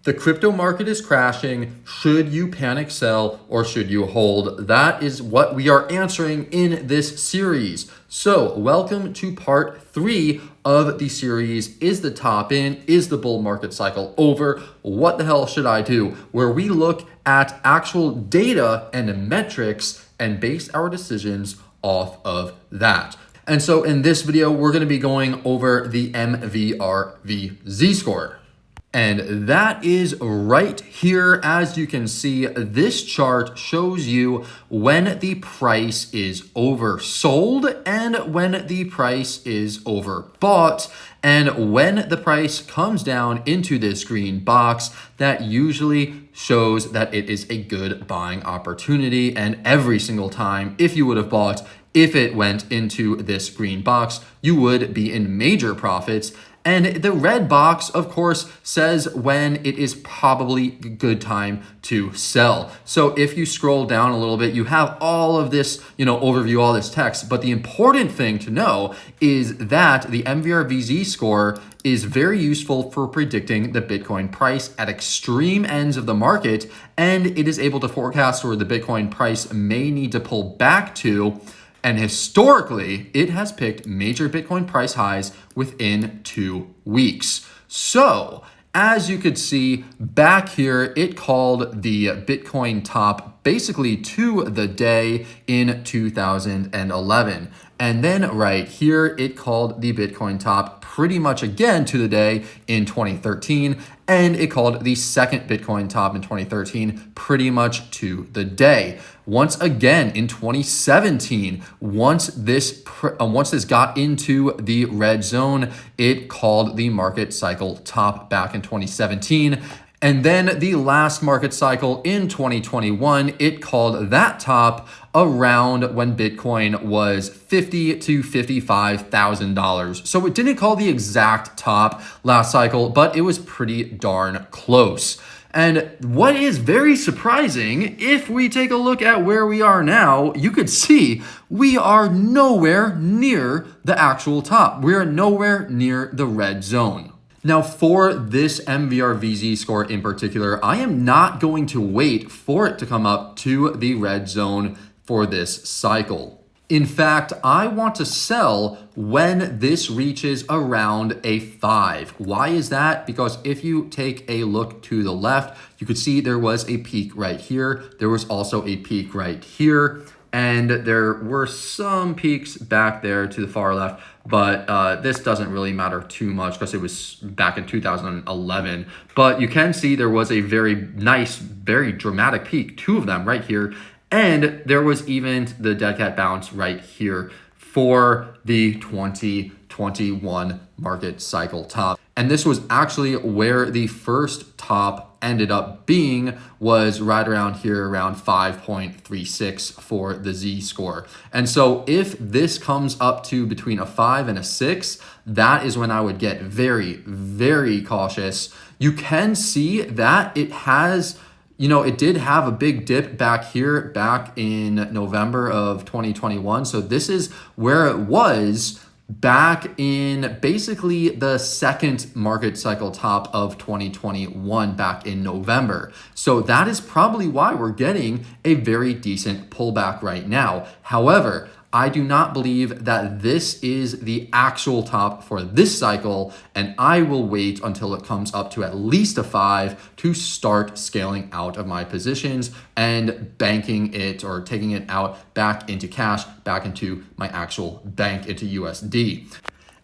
The crypto market is crashing. Should you panic sell or should you hold? That is what we are answering in this series. So welcome to part 3 of the series. Is the top in? Is the bull market cycle over? What the hell should I do? Where we look at actual data and metrics and base our decisions off of that. And so in this video, we're going to be going over the MVRV Z-score. And that is right here. As you can see, this chart shows you when the price is oversold and when the price is overbought. And when the price comes down into this green box, that usually shows that it is a good buying opportunity. And every single time, if you would have bought, if it went into this green box, you would be in major profits. And the red box, of course, says when it is probably a good time to sell. So if you scroll down a little bit, you have all of this, overview, all this text. But the important thing to know is that the MVRV score is very useful for predicting the Bitcoin price at extreme ends of the market. And it is able to forecast where the Bitcoin price may need to pull back to. And historically, it has picked major Bitcoin price highs within 2 weeks. So as you could see back here, it called the Bitcoin top basically to the day in 2011. And then right here, it called the Bitcoin top pretty much again to the day in 2013. And it called the second Bitcoin top in 2013 pretty much to the day. Once again in 2017, once this got into the red zone, it called the market cycle top back in 2017. And then the last market cycle in 2021, it called that top around when Bitcoin was $50,000 to $55,000. So it didn't call the exact top last cycle, but it was pretty darn close. And what is very surprising, if we take a look at where we are now, you could see we are nowhere near the actual top. We are nowhere near the red zone. Now for this MVRV score in particular, I am not going to wait for it to come up to the red zone for this cycle. In fact, I want to sell when this reaches around a 5. Why is that? Because if you take a look to the left, you could see there was a peak right here. There was also a peak right here. And there were some peaks back there to the far left, but this doesn't really matter too much because it was back in 2011. But you can see there was a very nice, very dramatic peak, 2 of them right here. And there was even the dead cat bounce right here for the 2021 market cycle top. And this was actually where the first top ended up being, was right around here, around 5.36 for the Z score. And so if this comes up to between a 5 and a 6, that is when I would get very, very cautious. You can see that it has, it did have a big dip back here back in November of 2021. So this is where it was back in basically the second market cycle top of 2021 back in November. So that is probably why we're getting a very decent pullback right now. However, I do not believe that this is the actual top for this cycle, and I will wait until it comes up to at least a 5 to start scaling out of my positions and banking it or taking it out back into cash, back into my actual bank, into USD.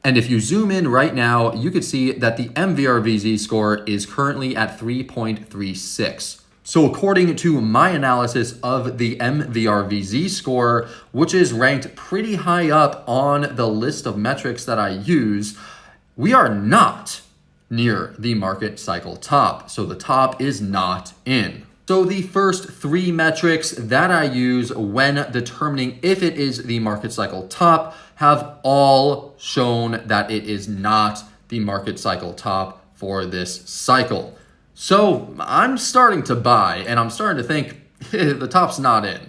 And if you zoom in right now, you could see that the MVRV score is currently at 3.36. So according to my analysis of the MVRV score, which is ranked pretty high up on the list of metrics that I use, we are not near the market cycle top. So the top is not in. So the first 3 metrics that I use when determining if it is the market cycle top have all shown that it is not the market cycle top for this cycle. So I'm starting to buy, and I'm starting to think the top's not in.